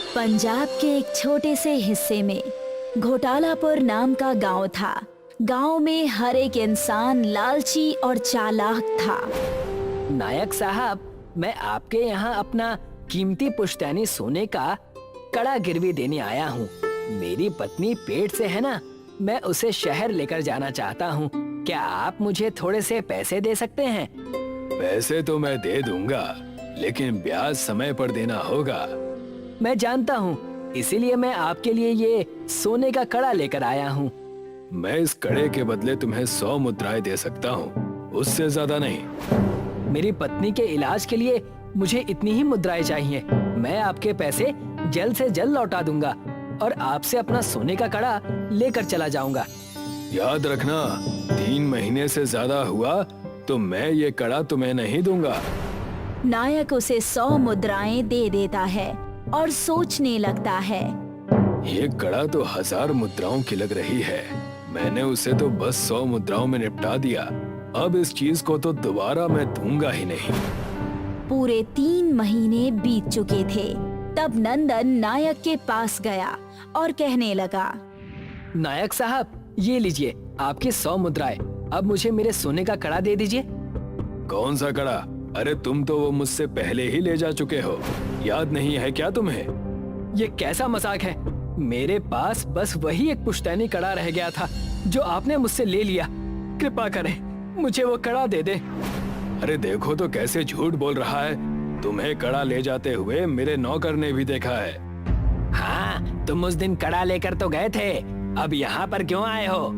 पंजाब के एक छोटे से हिस्से में घोटालापुर नाम का गांव था। गांव में हर एक इंसान लालची और चालाक था। नायक साहब, मैं आपके यहाँ अपना कीमती पुश्तैनी सोने का कड़ा गिरवी देने आया हूँ। मेरी पत्नी पेट से है ना, मैं उसे शहर लेकर जाना चाहता हूँ। क्या आप मुझे थोड़े से पैसे दे सकते हैं? पैसे तो मैं दे दूंगा, लेकिन ब्याज समय पर देना होगा। मैं जानता हूँ, इसीलिए मैं आपके लिए ये सोने का कड़ा लेकर आया हूँ। मैं इस कड़े के बदले तुम्हें 100 मुद्राएं दे सकता हूँ, उससे ज्यादा नहीं। मेरी पत्नी के इलाज के लिए मुझे इतनी ही मुद्राएं चाहिए। मैं आपके पैसे जल्द से जल्द लौटा दूंगा और आपसे अपना सोने का कड़ा लेकर चला जाऊंगा। याद रखना, 3 महीने से ज्यादा हुआ तो मैं ये कड़ा तुम्हें नहीं दूंगा। नायक उसे 100 मुद्राएं दे देता है और सोचने लगता है, ये कड़ा तो 1000 मुद्राओं की लग रही है। मैंने उसे तो बस 100 मुद्राओं में निपटा दिया। अब इस चीज को तो दोबारा मैं दूंगा ही नहीं। पूरे 3 महीने बीत चुके थे। तब नंदन नायक के पास गया और कहने लगा, नायक साहब, ये लीजिए आपकी 100 मुद्राएं। अब मुझे मेरे सोने का कड़ा दे दीजिए। कौन सा कड़ा? अरे तुम तो वो मुझसे पहले ही ले जा चुके हो, याद नहीं है क्या तुम्हें? ये कैसा मजाक है? मेरे पास बस वही एक पुश्तैनी कड़ा रह गया था जो आपने मुझसे ले लिया। कृपा करें, मुझे वो कड़ा दे दे। अरे देखो तो कैसे झूठ बोल रहा है। तुम्हें कड़ा ले जाते हुए मेरे नौकर ने भी देखा है। हाँ, तुम उस दिन कड़ा लेकर तो गए थे, अब यहाँ पर क्यों आए हो?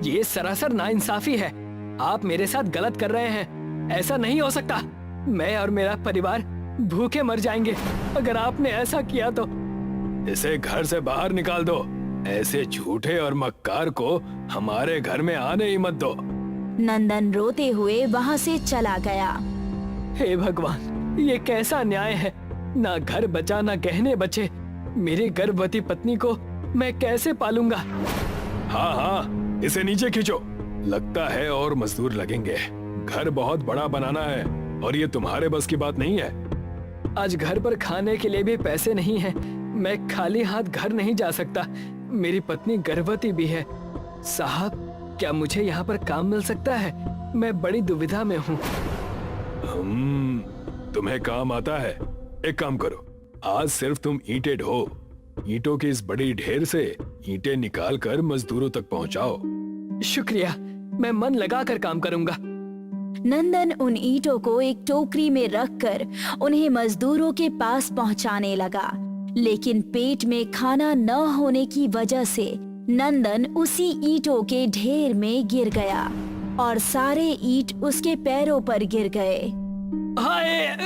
ये सरासर नाइंसाफी है। आप मेरे साथ गलत कर रहे हैं। ऐसा नहीं हो सकता। मैं और मेरा परिवार भूखे मर जाएंगे अगर आपने ऐसा किया तो। इसे घर से बाहर निकाल दो। ऐसे झूठे और मक्कार को हमारे घर में आने ही मत दो। नंदन रोते हुए वहाँ से चला गया। हे भगवान, ये कैसा न्याय है? ना घर बचा, ना गहने बचे। मेरी गर्भवती पत्नी को मैं कैसे पालूंगा? हाँ हाँ, इसे नीचे खींचो। लगता है और मजदूर लगेंगे। घर बहुत बड़ा बनाना है और ये तुम्हारे बस की बात नहीं है। आज घर पर खाने के लिए भी पैसे नहीं हैं। मैं खाली हाथ घर नहीं जा सकता। मेरी पत्नी गर्भवती भी है। साहब, क्या मुझे यहाँ पर काम मिल सकता है? मैं बड़ी दुविधा में हूँ। तुम्हें काम आता है? एक काम करो, आज सिर्फ तुम ईंटें ढो। ईंटों की इस बड़ी ढेर से ईंटें निकाल कर मजदूरों तक पहुँचाओ। शुक्रिया, मैं मन लगा कर काम करूँगा। नंदन उन ईंटों को एक टोकरी में रखकर उन्हें मजदूरों के पास पहुंचाने लगा, लेकिन पेट में खाना न होने की वजह से नंदन उसी ईंटों के ढेर में गिर गया और सारे ईंट उसके पैरों पर गिर गए। हाय,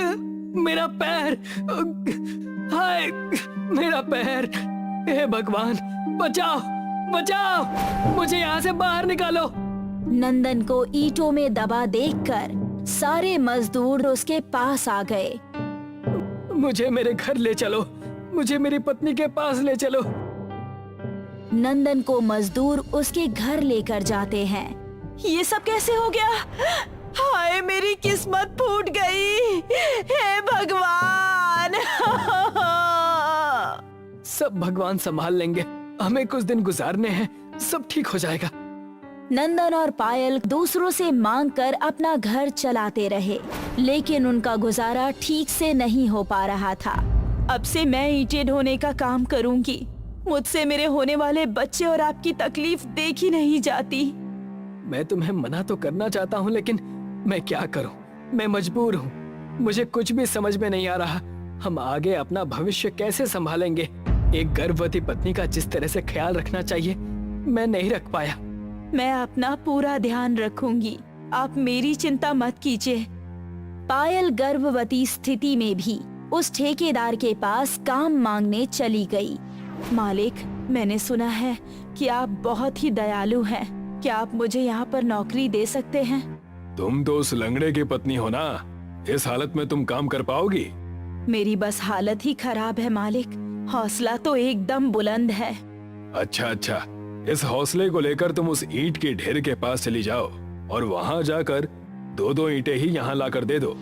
मेरा पैर! हाय, मेरा पैर! हे भगवान, बचाओ, बचाओ! मुझे यहाँ से बाहर निकालो। नंदन को ईंटों में दबा देखकर सारे मजदूर उसके पास आ गए। मुझे मेरे घर ले चलो, मुझे मेरी पत्नी के पास ले चलो। नंदन को मजदूर उसके घर लेकर जाते हैं। ये सब कैसे हो गया? हाय, मेरी किस्मत फूट गई। हे भगवान! सब भगवान संभाल लेंगे। हमें कुछ दिन गुजारने हैं, सब ठीक हो जाएगा। नंदन और पायल दूसरों से मांगकर अपना घर चलाते रहे, लेकिन उनका गुजारा ठीक से नहीं हो पा रहा था। अब से मैं ईंटें ढोने का काम करूंगी। मुझसे मेरे होने वाले बच्चे और आपकी तकलीफ देखी नहीं जाती। मैं तुम्हें मना तो करना चाहता हूँ, लेकिन मैं क्या करूँ? मैं मजबूर हूँ। मुझे कुछ भी समझ में नहीं आ रहा। हम आगे अपना भविष्य कैसे संभालेंगे? एक गर्भवती पत्नी का जिस तरह से ख्याल रखना चाहिए, मैं नहीं रख पाया। मैं अपना पूरा ध्यान रखूंगी, आप मेरी चिंता मत कीजिए। पायल गर्भवती स्थिति में भी उस ठेकेदार के पास काम मांगने चली गई। मालिक, मैंने सुना है कि आप बहुत ही दयालु हैं। क्या आप मुझे यहाँ पर नौकरी दे सकते हैं? तुम तो उस लंगड़े की पत्नी हो ना, इस हालत में तुम काम कर पाओगी? मेरी बस हालत ही खराब है मालिक, हौसला तो एकदम बुलंद है। अच्छा अच्छा, इस हौसले को लेकर तुम उस ईंट के ढेर के पास चली जाओ और वहाँ जाकर 2-2 ईंटें ही यहाँ लाकर दे दो।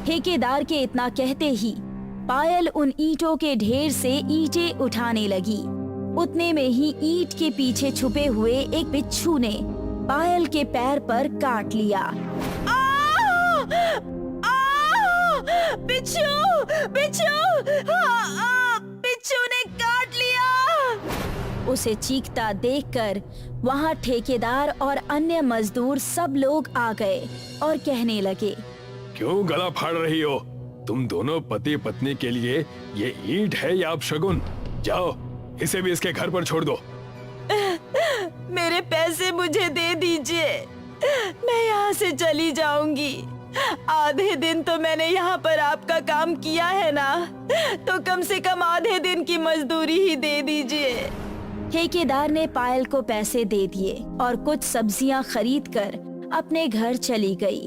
ठेकेदार के इतना कहते ही पायल उन ईंटों के ढेर से ईंटें उठाने लगी। उतने में ही ईंट के पीछे छुपे हुए एक बिच्छू ने पायल के पैर पर काट लिया। बिच्छू, बिच्छू, बिच्छू ने काट लिया। उसे चीखता देखकर वहाँ ठेकेदार और अन्य मजदूर सब लोग आ गए और कहने लगे, क्यों गला फाड़ रही हो? तुम दोनों पति पत्नी के लिए ये ईंट है या अपशगुन? जाओ, इसे भी इसके घर पर छोड़ दो। मेरे पैसे मुझे दे दीजिए, मैं यहाँ से चली जाऊंगी। आधे दिन तो मैंने यहाँ पर आपका काम किया है ना, तो कम से कम आधे दिन की मजदूरी ही दे दीजिए। ठेकेदार ने पायल को पैसे दे दिए और कुछ सब्जियाँ खरीद कर अपने घर चली गई।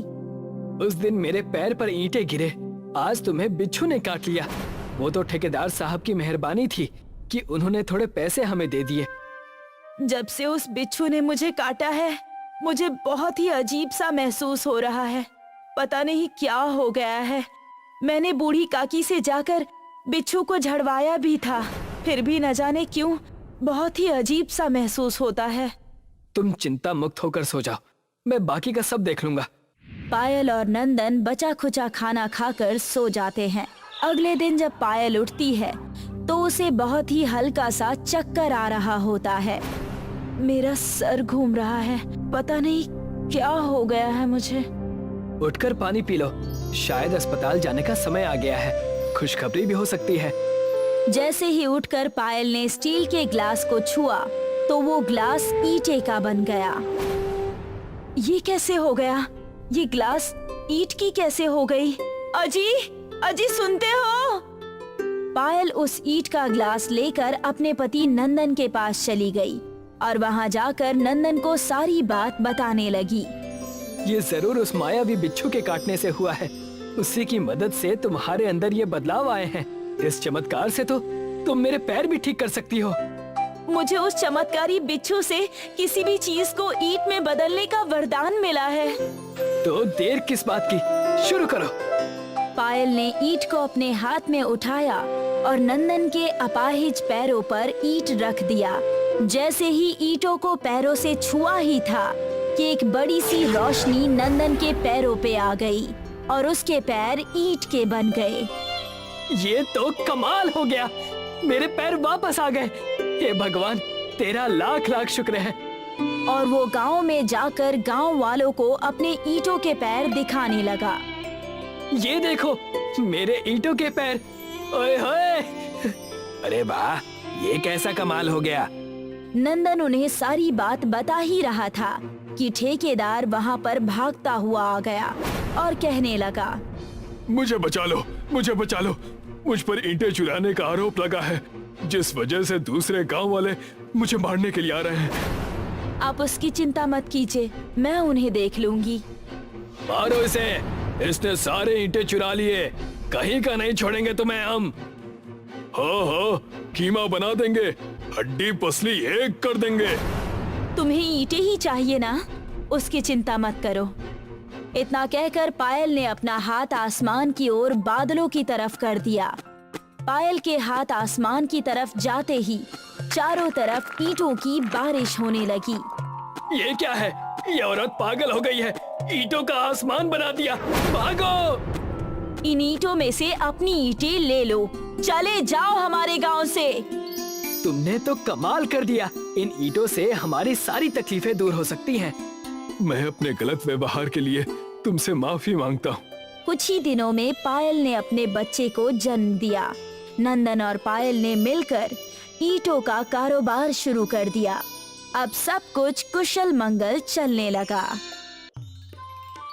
उस दिन मेरे पैर पर ईंटें गिरे, आज तुम्हें बिच्छू ने काट लिया। वो तो ठेकेदार साहब की मेहरबानी थी कि उन्होंने थोड़े पैसे हमें दे दिए। जब से उस बिच्छू ने मुझे काटा है, मुझे बहुत ही अजीब सा महसूस हो रहा है। पता नहीं क्या हो गया है। मैंने बूढ़ी काकी से जाकर बिच्छू को झड़वाया भी था, फिर भी न जाने क्यों बहुत ही अजीब सा महसूस होता है। तुम चिंता मुक्त होकर सो जाओ, मैं बाकी का सब देख लूंगा। पायल और नंदन बचा खुचा खाना खाकर सो जाते हैं। अगले दिन जब पायल उठती है तो उसे बहुत ही हल्का सा चक्कर आ रहा होता है। मेरा सर घूम रहा है, पता नहीं क्या हो गया है मुझे। उठकर पानी पी लो, शायद अस्पताल जाने का समय आ गया है। खुशखबरी भी हो सकती है। जैसे ही उठकर पायल ने स्टील के ग्लास को छुआ तो वो ग्लास ईंटे का बन गया। ये कैसे हो गया? ये ग्लास ईंट की कैसे हो गई? अजी, अजी सुनते हो? पायल उस ईंट का ग्लास लेकर अपने पति नंदन के पास चली गई और वहाँ जाकर नंदन को सारी बात बताने लगी। ये जरूर उस मायावी बिच्छू के काटने से हुआ है। उसी की मदद से तुम्हारे अंदर ये बदलाव आए हैं। इस चमत्कार से तो तुम मेरे पैर भी ठीक कर सकती हो। मुझे उस चमत्कारी बिच्छू से किसी भी चीज को ईंट में बदलने का वरदान मिला है। तो देर किस बात की, शुरू करो। पायल ने ईंट को अपने हाथ में उठाया और नंदन के अपाहिज पैरों पर ईंट रख दिया। जैसे ही ईंटों को पैरों से छुआ ही था कि एक बड़ी सी रोशनी नंदन के पैरों पे आ गई और उसके पैर ईंट के बन गए। ये तो कमाल हो गया, मेरे पैर वापस आ गए। हे भगवान, तेरा लाख लाख शुक्र है। और वो गांव में जाकर गांव वालों को अपने ईंटों के पैर दिखाने लगा। ये देखो मेरे ईंटों के पैर। ओए होए, अरे वाह, ये कैसा कमाल हो गया। नंदन उन्हें सारी बात बता ही रहा था कि ठेकेदार वहाँ पर भागता हुआ आ गया और कहने लगा, मुझे बचा लो, मुझे बचा लो। मुझ पर ईंटें चुराने का आरोप लगा है, जिस वजह से दूसरे गांव वाले मुझे मारने के लिए आ रहे हैं। आप उसकी चिंता मत कीजिए, मैं उन्हें देख लूंगी। मारो इसे, इसने सारे ईंटें चुरा लिए, कहीं का नहीं छोड़ेंगे तुम्हें हम। हो, कीमा बना देंगे, हड्डी पसली एक कर देंगे। तुम्हें ईंटें ही चाहिए ना, उसकी चिंता मत करो। इतना कहकर पायल ने अपना हाथ आसमान की ओर बादलों की तरफ कर दिया। पायल के हाथ आसमान की तरफ जाते ही चारों तरफ ईंटों की बारिश होने लगी। ये क्या है? ये औरत पागल हो गई है, ईंटों का आसमान बना दिया। भागो! इन ईंटों में से अपनी ईंटें ले लो, चले जाओ हमारे गांव से। तुमने तो कमाल कर दिया, इन ईंटों से हमारी सारी तकलीफें दूर हो सकती हैं। मैं अपने गलत व्यवहार के लिए तुमसे माफी मांगता हूँ। कुछ ही दिनों में पायल ने अपने बच्चे को जन्म दिया। नंदन और पायल ने मिलकर ईंटों का कारोबार शुरू कर दिया। अब सब कुछ कुशल मंगल चलने लगा।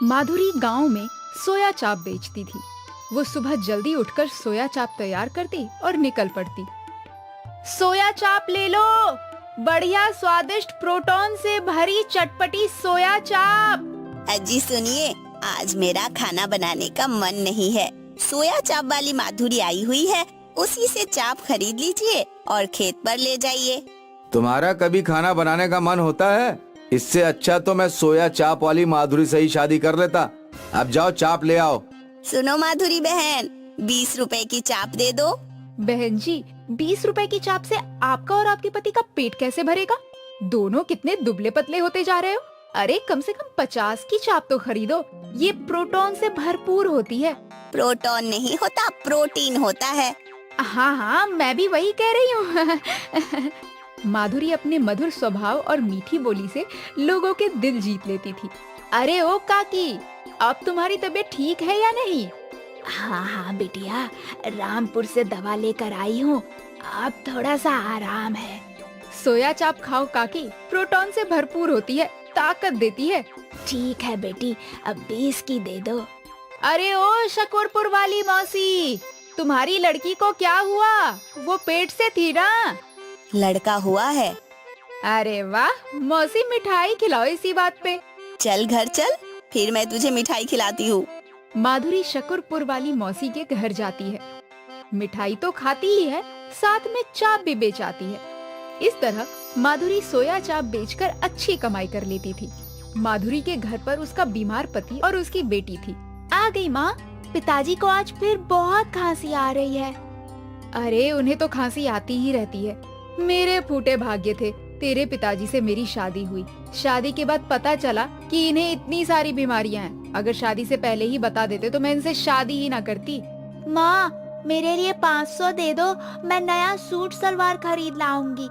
माधुरी गांव में सोया चाप बेचती थी। वो सुबह जल्दी उठकर सोया चाप तैयार करती और निकल पड़ती। सोया चाप ले लो, बढ़िया स्वादिष्ट प्रोटीन से भरी चटपटी सोया चाप। अजी सुनिए, आज मेरा खाना बनाने का मन नहीं है। सोया चाप वाली माधुरी आई हुई है, उसी से चाप खरीद लीजिए और खेत पर ले जाइए। तुम्हारा कभी खाना बनाने का मन होता है? इससे अच्छा तो मैं सोया चाप वाली माधुरी से ही शादी कर लेता। अब जाओ चाप ले आओ। सुनो माधुरी बहन, 20 रुपए की चाप दे दो। बहन जी, 20 रुपए की चाप से आपका और आपके पति का पेट कैसे भरेगा? दोनों कितने दुबले पतले होते जा रहे हो। अरे कम से कम 50 की चाप तो खरीदो, ये प्रोटॉन से भरपूर होती है। प्रोटॉन नहीं होता, प्रोटीन होता है। हाँ हाँ, मैं भी वही कह रही हूँ। माधुरी अपने मधुर स्वभाव और मीठी बोली से लोगों के दिल जीत लेती थी। अरे ओ काकी, अब तुम्हारी तबीयत ठीक है या नहीं? हाँ हाँ बिटिया, रामपुर से दवा लेकर आई हूँ, अब थोड़ा सा आराम है। सोया चाप खाओ काकी, प्रोटॉन से भरपूर होती है, ताकत देती है। ठीक है बेटी, अब 20 की दे दो। अरे ओ शकरपुर वाली मौसी, तुम्हारी लड़की को क्या हुआ? वो पेट से थी ना? लड़का हुआ है। अरे वाह मौसी, मिठाई खिलाओ इसी बात पे। चल घर चल, फिर मैं तुझे मिठाई खिलाती हूँ। माधुरी शकरपुर वाली मौसी के घर जाती है। मिठाई तो खाती ही है, साथ में चाप भी बेच आती है। इस तरह माधुरी सोया चाप बेचकर अच्छी कमाई कर लेती थी। माधुरी के घर पर उसका बीमार पति और उसकी बेटी थी। आ गई माँ, पिताजी को आज फिर बहुत खांसी आ रही है। अरे उन्हें तो खांसी आती ही रहती है। मेरे फूटे भाग्य थे, तेरे पिताजी से मेरी शादी हुई। शादी के बाद पता चला कि इन्हें इतनी सारी बीमारियां हैं। अगर शादी से पहले ही बता देते तो मैं इनसे शादी ही ना करती। माँ, मेरे लिए 500 दे दो, मैं नया सूट सलवार खरीद लाऊंगी।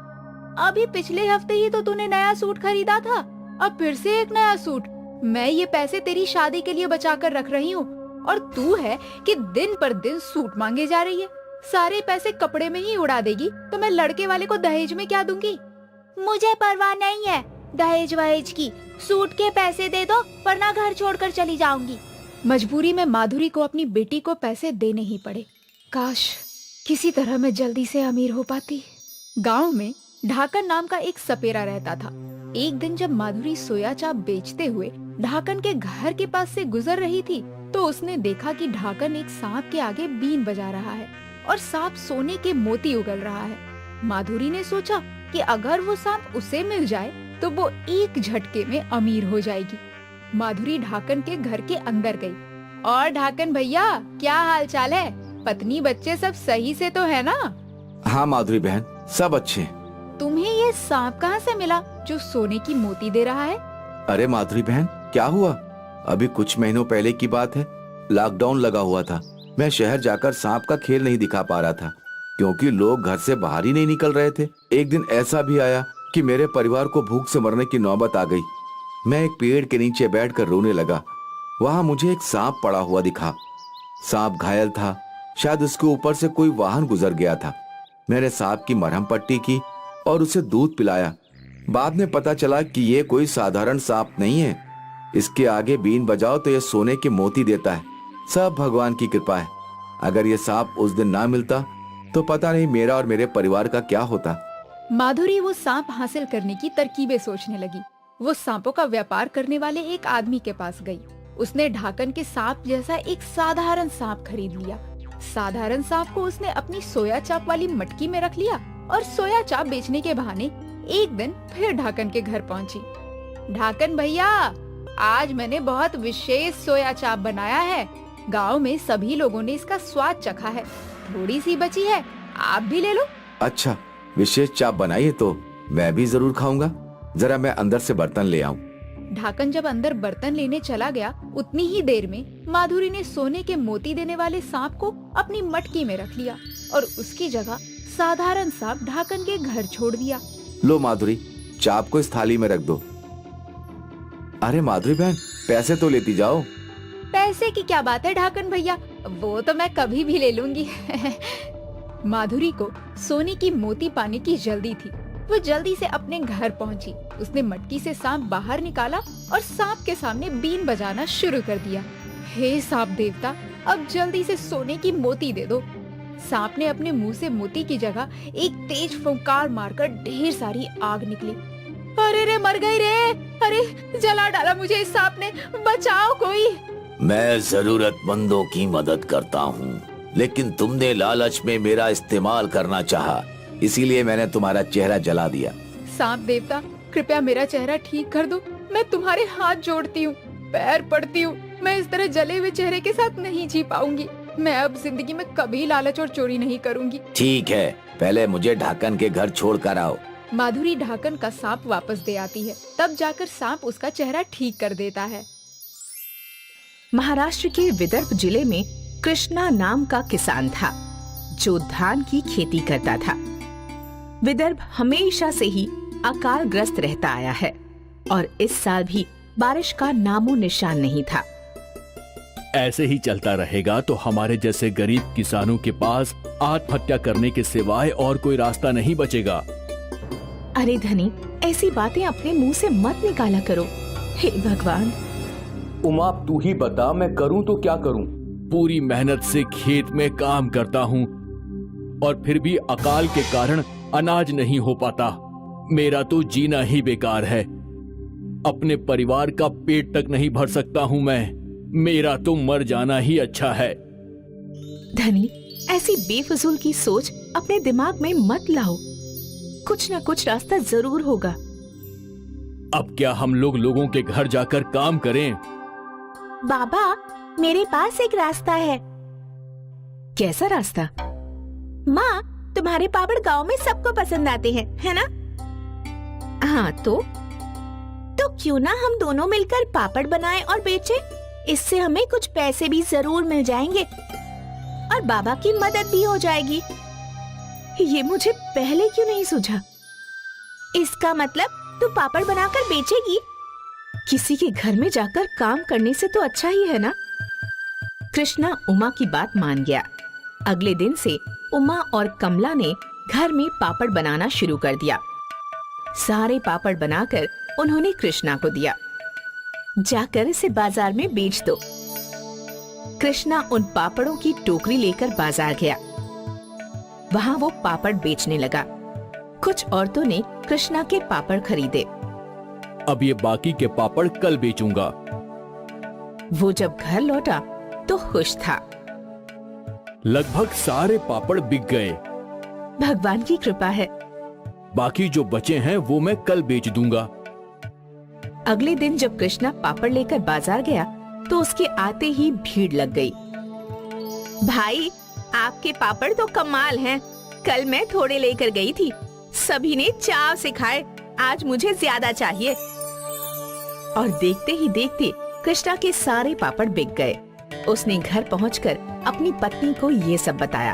अभी पिछले हफ्ते ही तो तूने नया सूट खरीदा था, अब फिर से एक नया सूट। मैं ये पैसे तेरी शादी के लिए बचा कर रख रही हूँ, और तू है कि दिन पर दिन सूट मांगे जा रही है। सारे पैसे कपड़े में ही उड़ा देगी तो मैं लड़के वाले को दहेज में क्या दूंगी? मुझे परवाह नहीं है दहेज वहेज की, सूट के पैसे दे दो वरना घर छोड़कर चली जाऊंगी। मजबूरी में माधुरी को अपनी बेटी को पैसे देने ही पड़े। काश किसी तरह मैं जल्दी से अमीर हो पाती। गांव में ढाकन नाम का एक सपेरा रहता था। एक दिन जब माधुरी सोया चाप बेचते हुए ढाकन के घर के पास से गुजर रही थी तो उसने देखा कि ढाकन एक सांप के आगे बीन बजा रहा है और सांप सोने के मोती उगल रहा है। माधुरी ने सोचा कि अगर वो सांप उसे मिल जाए तो वो एक झटके में अमीर हो जाएगी। माधुरी ढाकन के घर के अंदर गई। और ढाकन भैया, क्या हाल चाल है? पत्नी बच्चे सब सही से तो है ना? हाँ माधुरी बहन, सब अच्छे। तुम्हें ये सांप कहाँ से मिला जो सोने की मोती दे रहा है? अरे माधुरी बहन, क्या हुआ? अभी कुछ महीनों पहले की बात है। लॉकडाउन लगा हुआ था। मैं शहर जाकर सांप का खेल नहीं दिखा पा रहा था क्योंकि लोग घर से बाहर ही नहीं निकल रहे थे। एक दिन ऐसा भी आया कि मेरे परिवार को भूख से मरने की नौबत आ गई। मैं एक पेड़ के नीचे बैठकर रोने लगा। वहां मुझे एक सांप पड़ा हुआ दिखा। सांप घायल था, शायद उसके ऊपर से कोई वाहन गुजर गया था। मैंने सांप की मरहम पट्टी की और उसे दूध पिलाया। बाद में पता चला कि ये कोई साधारण सांप नहीं है। इसके आगे बीन बजाओ तो ये सोने के मोती देता है। सब भगवान की कृपा है। अगर ये सांप उस दिन ना मिलता तो पता नहीं मेरा और मेरे परिवार का क्या होता। माधुरी वो सांप हासिल करने की तरकीबें सोचने लगी। वो सांपों का व्यापार करने वाले एक आदमी के पास गई। उसने ढाकन के सांप जैसा एक साधारण सांप खरीद लिया। साधारण सांप को उसने अपनी सोया चाप वाली मटकी में रख लिया और सोया चाप बेचने के बहाने एक दिन फिर ढाकन के घर पहुंची। ढाकन भैया, आज मैंने बहुत विशेष सोया चाप बनाया है। गांव में सभी लोगों ने इसका स्वाद चखा है। थोड़ी सी बची है, आप भी ले लो। अच्छा, विशेष चाप बनाई है तो मैं भी जरूर खाऊंगा। जरा मैं अंदर से बर्तन ले आऊं। ढाकन जब अंदर बर्तन लेने चला गया, उतनी ही देर में माधुरी ने सोने के मोती देने वाले सांप को अपनी मटकी में रख लिया और उसकी जगह साधारण सांप ढाकन के घर छोड़ दिया। लो माधुरी, चाप को इस थाली में रख दो। अरे माधुरी बहन, पैसे तो लेती जाओ। पैसे की क्या बात है ढाकन भैया, वो तो मैं कभी भी ले लूंगी। माधुरी को सोने की मोती पाने की जल्दी थी। वो जल्दी से अपने घर पहुंची। उसने मटकी से सांप बाहर निकाला और सांप के सामने बीन बजाना शुरू कर दिया। हे सांप देवता, अब जल्दी से सोने की मोती दे दो। सांप ने अपने मुंह से मोती की जगह एक तेज फुंकार मारकर ढेर सारी आग निकली। अरे रे, मर गई रे। अरे जला डाला मुझे इस सांप ने, बचाओ कोई। मैं जरूरतमंदों की मदद करता हूँ, लेकिन तुमने लालच में मेरा इस्तेमाल करना चाहा, इसीलिए मैंने तुम्हारा चेहरा जला दिया। सांप देवता, कृपया मेरा चेहरा ठीक कर दो। मैं तुम्हारे हाथ जोड़ती हूँ, पैर पड़ती हूँ। मैं इस तरह जले हुए चेहरे के साथ नहीं जी पाऊंगी। मैं अब जिंदगी में कभी लालच और चोरी नहीं करूंगी। ठीक है, पहले मुझे ढाकन के घर छोड़ कर आओ। माधुरी ढाकन का सांप वापस दे आती है। तब जाकर सांप उसका चेहरा ठीक कर देता है। महाराष्ट्र के विदर्भ जिले में कृष्णा नाम का किसान था जो धान की खेती करता था। विदर्भ हमेशा से ही अकाल ग्रस्त रहता आया है और इस साल भी बारिश का नामो निशान नहीं था। ऐसे ही चलता रहेगा तो हमारे जैसे गरीब किसानों के पास आत्महत्या करने के सिवाय और कोई रास्ता नहीं बचेगा। अरे धनी, ऐसी बातें अपने मुंह से मत निकाला करो। हे भगवान। उमा, तू ही बता, मैं करूं तो क्या करूं? पूरी मेहनत से खेत में काम करता हूं और फिर भी अकाल के कारण अनाज नहीं हो पाता। मेरा तो जीना ही बेकार है। अपने परिवार का पेट तक नहीं भर सकता हूं मैं। मेरा तो मर जाना ही अच्छा है। धनी, ऐसी बेफजूल की सोच अपने दिमाग में मत लाओ। कुछ न कुछ रास्ता जरूर होगा। अब क्या हम लोगों के घर जाकर काम करें? बाबा, मेरे पास एक रास्ता है। कैसा रास्ता? माँ, तुम्हारे पापड़ गांव में सबको पसंद आते हैं, है ना? हाँ, तो क्यों ना हम दोनों मिलकर पापड़ बनाएं और बेचें? इससे हमें कुछ पैसे भी जरूर मिल जाएंगे और बाबा की मदद भी हो जाएगी। ये मुझे पहले क्यों नहीं सूझा? इसका मतलब तू पापड़ बनाकर बेचेगी? किसी के घर में जाकर काम करने से तो अच्छा ही है ना? कृष्णा उमा की बात मान गया। अगले दिन से उमा और कमला ने घर में पापड़ बनाना शुरू कर दिया। सारे पापड़ बनाकर उन्होंने कृष्णा को दिया। जाकर इसे बाजार में बेच दो। कृष्णा उन पापड़ों की टोकरी लेकर बाजार गया। वहाँ वो पापड़ बेचने लगा। कुछ औरतों ने कृष्णा के पापड़ खरीदे। अब ये बाकी के पापड़ कल बेचूंगा। वो जब घर लौटा तो खुश था। लगभग सारे पापड़ बिक गए। भगवान की कृपा है। बाकी जो बचे हैं वो मैं कल बेच दूंगा। अगले दिन जब कृष्णा पापड़ लेकर बाजार गया तो उसके आते ही भीड़ लग गई। भाई, आपके पापड़ तो कमाल हैं। कल मैं थोड़े लेकर गई थी, सभी ने चाव से खाए। आज मुझे ज्यादा चाहिए। और देखते ही देखते कृष्णा के सारे पापड़ बिक गए। उसने घर पहुंचकर अपनी पत्नी को ये सब बताया।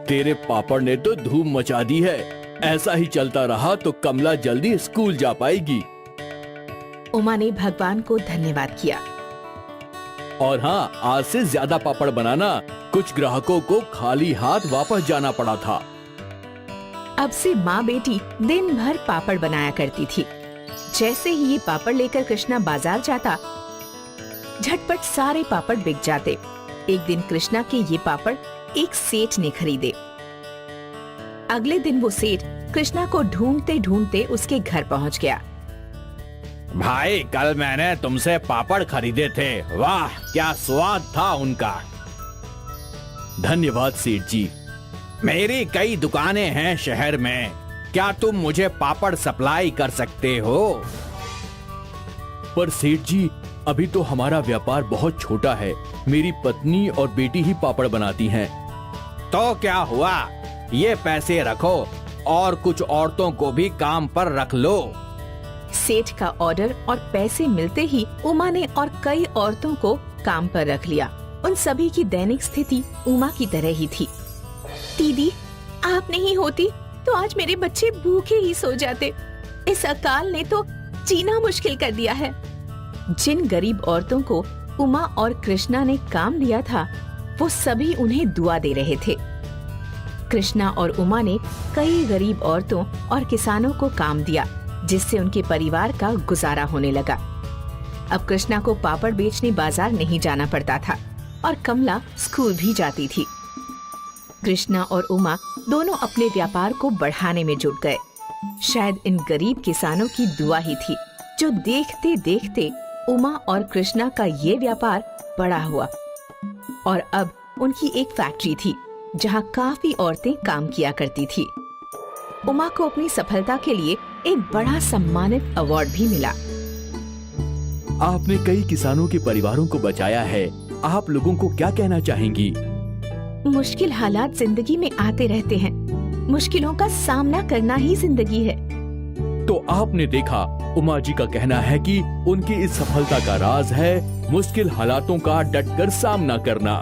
तेरे पापड़ ने तो धूम मचा दी है। ऐसा ही चलता रहा तो कमला जल्दी स्कूल जा पाएगी। उमा ने भगवान को धन्यवाद किया। और हाँ, आज से ज्यादा पापड़ बनाना। कुछ ग्राहकों को खाली हाथ वापस जाना पड़ा था। अब से माँ बेटी दिन भर पापड़ बनाया करती थी। जैसे ही ये पापड़ लेकर कृष्णा बाजार जाता, झटपट सारे पापड़ बिक जाते। एक दिन कृष्णा के ये पापड़ एक सेठ ने खरीदे। अगले दिन वो सेठ कृष्णा को ढूंढते ढूंढते उसके घर पहुंच गया। भाई, कल मैंने तुमसे पापड़ खरीदे थे। वाह, क्या स्वाद था उनका। धन्यवाद सेठ जी। मेरी कई दुकानें हैं शहर में। क्या तुम मुझे पापड़ सप्लाई कर सकते हो? पर सेठ जी, अभी तो हमारा व्यापार बहुत छोटा है। मेरी पत्नी और बेटी ही पापड़ बनाती हैं। तो क्या हुआ, ये पैसे रखो और कुछ औरतों को भी काम पर रख लो। सेठ का ऑर्डर और पैसे मिलते ही उमा ने और कई औरतों को काम पर रख लिया। उन सभी की दैनिक स्थिति उमा की तरह ही थी। दीदी, आप नहीं होती तो आज मेरे बच्चे भूखे ही सो जाते। इस अकाल ने तो जीना मुश्किल कर दिया है। जिन गरीब औरतों को उमा और कृष्णा ने काम दिया था, वो सभी उन्हें दुआ दे रहे थे। कृष्णा और उमा ने कई गरीब औरतों और किसानों को काम दिया, जिससे उनके परिवार का गुजारा होने लगा। अब कृष्णा को पापड़ बेचने बाजार नहीं जाना पड़ता था और कमला स्कूल भी जाती थी। कृष्णा और उमा दोनों अपने व्यापार को बढ़ाने में जुट गए। शायद इन गरीब किसानों की दुआ ही थी जो देखते देखते उमा और कृष्णा का ये व्यापार बड़ा हुआ और अब उनकी एक फैक्ट्री थी जहाँ काफी औरतें काम किया करती थी। उमा को अपनी सफलता के लिए एक बड़ा सम्मानित अवार्ड भी मिला। आपने कई किसानों के परिवारों को बचाया है। आप लोगों को क्या कहना चाहेंगी? मुश्किल हालात जिंदगी में आते रहते हैं। मुश्किलों का सामना करना ही जिंदगी है। तो आपने देखा, उमा जी का कहना है कि उनकी इस सफलता का राज है मुश्किल हालातों का डटकर सामना करना।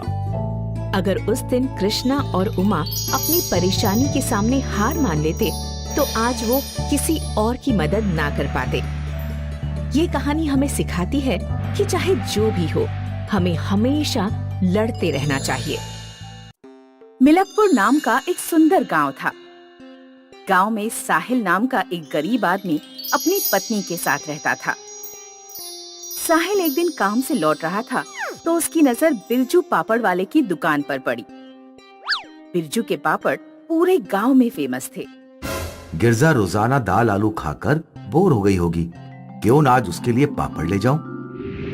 अगर उस दिन कृष्णा और उमा अपनी परेशानी के सामने हार मान लेते तो आज वो किसी और की मदद ना कर पाते। ये कहानी हमें सिखाती है कि चाहे जो भी हो, हमें हमेशा लड़ते रहना चाहिए। मिलकपुर नाम का एक सुंदर गांव था। गांव में साहिल नाम का एक गरीब आदमी अपनी पत्नी के साथ रहता था। साहिल एक दिन काम से लौट रहा था तो उसकी नजर बिरजू पापड़ वाले की दुकान पर पड़ी। बिरजू के पापड़ पूरे गांव में फेमस थे। गिरजा रोजाना दाल आलू खाकर बोर हो गई होगी, क्यों ना आज उसके लिए पापड़ ले जाऊं?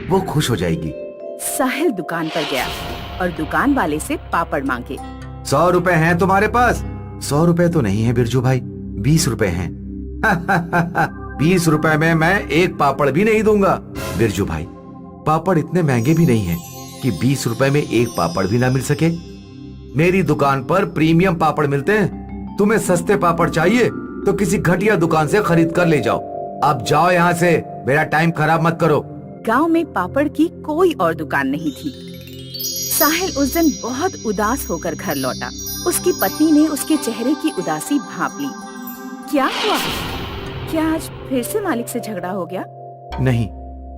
वो खुश हो जाएगी। साहिल दुकान पर गया और दुकान वाले से पापड़ मांगे। 100 रुपए हैं तुम्हारे पास? 100 रुपए तो नहीं है बिरजू भाई, 20 रुपए हैं। 20 रुपए में मैं एक पापड़ भी नहीं दूंगा। बिरजू भाई, पापड़ इतने महंगे भी नहीं हैं कि 20 रुपए में एक पापड़ भी ना मिल सके। मेरी दुकान पर प्रीमियम पापड़ मिलते हैं। तुम्हें सस्ते पापड़ चाहिए तो किसी घटिया दुकान से खरीद कर ले जाओ। अब जाओ यहाँ से, मेरा टाइम खराब मत करो। गांव में पापड़ की कोई और दुकान नहीं थी। साहिल उस दिन बहुत उदास होकर घर लौटा। उसकी पत्नी ने उसके चेहरे की उदासी भांप ली। क्या हुआ? क्या आज फिर से मालिक से झगड़ा हो गया? नहीं,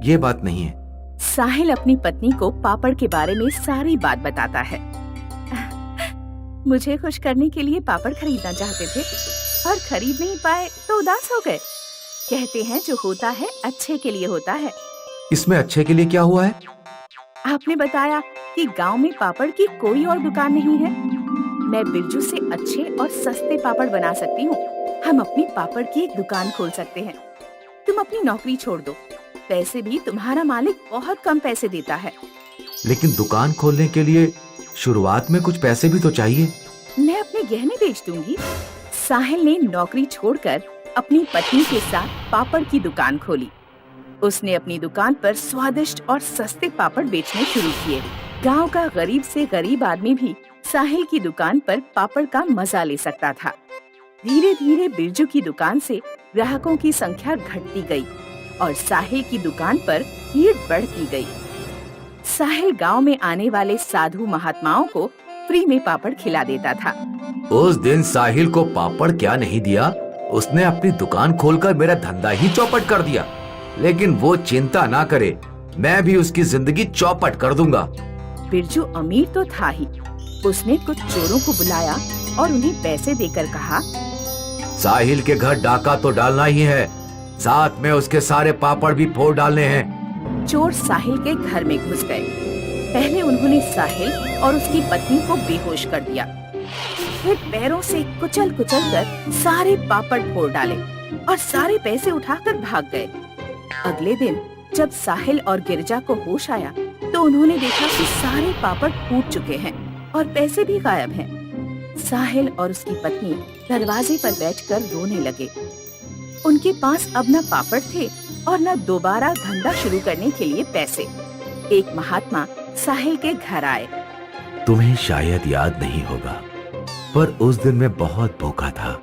ये बात नहीं है। साहिल अपनी पत्नी को पापड़ के बारे में सारी बात बताता है। मुझे खुश करने के लिए पापड़ खरीदना चाहते थे और खरीद नहीं पाए तो उदास हो गए। कहते हैं जो होता है अच्छे के लिए होता है। इसमें अच्छे के लिए क्या हुआ है? आपने बताया कि गांव में पापड़ की कोई और दुकान नहीं है। मैं बिरजू से अच्छे और सस्ते पापड़ बना सकती हूँ। हम अपनी पापड़ की एक दुकान खोल सकते हैं। तुम अपनी नौकरी छोड़ दो। पैसे भी तुम्हारा मालिक बहुत कम पैसे देता है। लेकिन दुकान खोलने के लिए शुरुआत में कुछ पैसे भी तो चाहिए। मैं अपने गहने बेच दूंगी। साहिल ने नौकरी छोड़कर अपनी पत्नी के साथ पापड़ की दुकान खोली। उसने अपनी दुकान पर स्वादिष्ट और सस्ते पापड़ बेचने शुरू किए। गांव का गरीब से गरीब आदमी भी साहिल की दुकान पर पापड़ का मजा ले सकता था। धीरे धीरे बिरजू की दुकान से ग्राहकों की संख्या घटती गई और साहिल की दुकान पर भीड़ बढ़ती गई। साहिल गांव में आने वाले साधु महात्माओं को फ्री में पापड़ खिला देता था। उस दिन साहिल को पापड़ क्या नहीं दिया, उसने अपनी दुकान खोलकर मेरा धंधा ही चौपट कर दिया। लेकिन वो चिंता ना करे, मैं भी उसकी जिंदगी चौपट कर दूंगा। बिरजू अमीर तो था ही। उसने कुछ चोरों को बुलाया और उन्हें पैसे देकर कहा, साहिल के घर डाका तो डालना ही है, साथ में उसके सारे पापड़ भी फोड़ डालने हैं। चोर साहिल के घर में घुस गए। पहले उन्होंने साहिल और उसकी पत्नी को बेहोश कर दिया। फिर पैरों से कुचल कुचल कर सारे पापड़ फोड़ डाले और सारे पैसे उठाकर भाग गए। अगले दिन जब साहिल और गिरजा को होश आया तो उन्होंने देखा कि सारे पापड़ फूट चुके हैं और पैसे भी गायब हैं। साहिल और उसकी पत्नी दरवाजे पर बैठकर रोने लगे। उनके पास अब न पापड़ थे और न दोबारा धंधा शुरू करने के लिए पैसे। एक महात्मा साहिल के घर आए। तुम्हें शायद याद नहीं होगा, पर उस दिन मैं बहुत भूखा था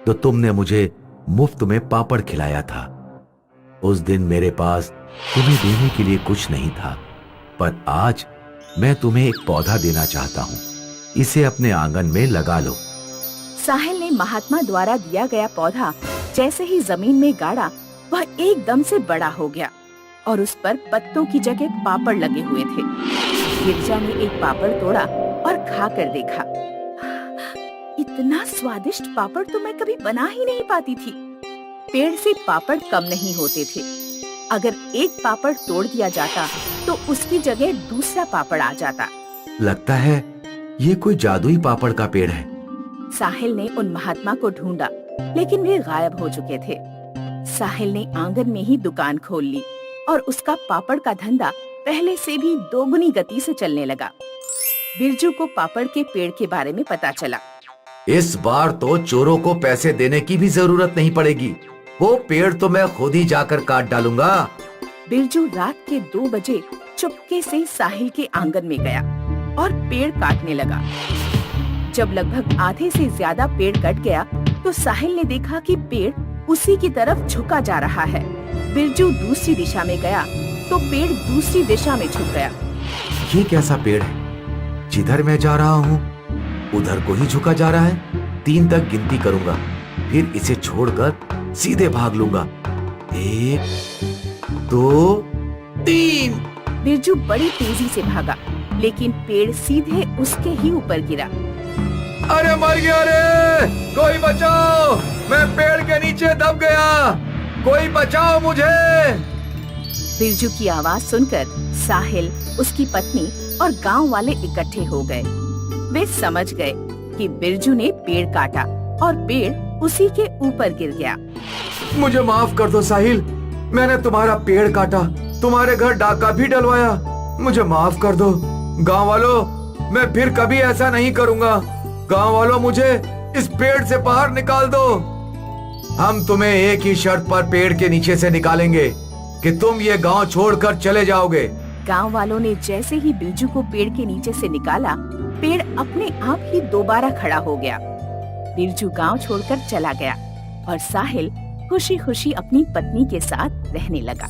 तो तुमने मुझे मुफ्त में पापड़ खिलाया था। उस दिन मेरे पास तुम्हें देने के लिए कुछ नहीं था, पर आज मैं तुम्हें एक पौधा देना चाहता हूँ। इसे अपने आंगन में लगा लो। साहिल ने महात्मा द्वारा दिया गया पौधा जैसे ही जमीन में गाड़ा, वह एकदम से बड़ा हो गया और उस पर पत्तों की जगह पापड़ लगे हुए थे। गिरजा ने एक पापड़ तोड़ा और खाकर देखा। इतना स्वादिष्ट पापड़ तो मैं कभी बना ही नहीं पाती थी। पेड़ से पापड़ कम नहीं होते थे। अगर एक पापड़ तोड़ दिया जाता तो उसकी जगह दूसरा पापड़ आ जाता। लगता है ये कोई जादुई पापड़ का पेड़ है। साहिल ने उन महात्मा को ढूंढा, लेकिन वे गायब हो चुके थे। साहिल ने आंगन में ही दुकान खोल ली और उसका पापड़ का धंधा पहले से भी दोगुनी गति से चलने लगा। बिरजू को पापड़ के पेड़ के बारे में पता चला। इस बार तो चोरों को पैसे देने की भी जरूरत नहीं पड़ेगी। वो पेड़ तो मैं खुद ही जाकर काट डालूंगा। बिरजू रात के 2 बजे चुपके से साहिल के आंगन में गया और पेड़ काटने लगा। जब लगभग आधे से ज्यादा पेड़ कट गया तो साहिल ने देखा कि पेड़ उसी की तरफ झुका जा रहा है। बिरजू दूसरी दिशा में गया तो पेड़ दूसरी दिशा में झुक गया। ये कैसा पेड़ है? जिधर मैं जा रहा हूँ उधर को ही झुका जा रहा है। 3 तक गिनती करूंगा, फिर इसे छोड़कर सीधे भाग लूंगा। 1 2 3। बिरजू बड़ी तेजी से भागा, लेकिन पेड़ सीधे उसके ही ऊपर गिरा। अरे मर गया रे! कोई बचाओ! मैं पेड़ के नीचे दब गया। कोई बचाओ मुझे! बिरजू की आवाज सुनकर साहिल, उसकी पत्नी और गांव वाले इकट्ठे हो गए। वे समझ गए कि बिरजू ने पेड़ काटा और पेड़ उसी के ऊपर गिर गया। मुझे माफ कर दो साहिल, मैंने तुम्हारा पेड़ काटा, तुम्हारे घर डाका भी डलवाया। मुझे माफ कर दो। गांव वालों, मैं फिर कभी ऐसा नहीं करूंगा। गांव वालों, मुझे इस पेड़ से बाहर निकाल दो। हम तुम्हें एक ही शर्त पर पेड़ के नीचे से निकालेंगे कि तुम ये गांव छोड़कर चले जाओगे। गांव वालों ने जैसे ही बिरजू को पेड़ के नीचे से निकाला, पेड़ अपने आप ही दोबारा खड़ा हो गया। बिरजू गांव छोड़कर चला गया और साहिल खुशी खुशी अपनी पत्नी के साथ रहने लगा।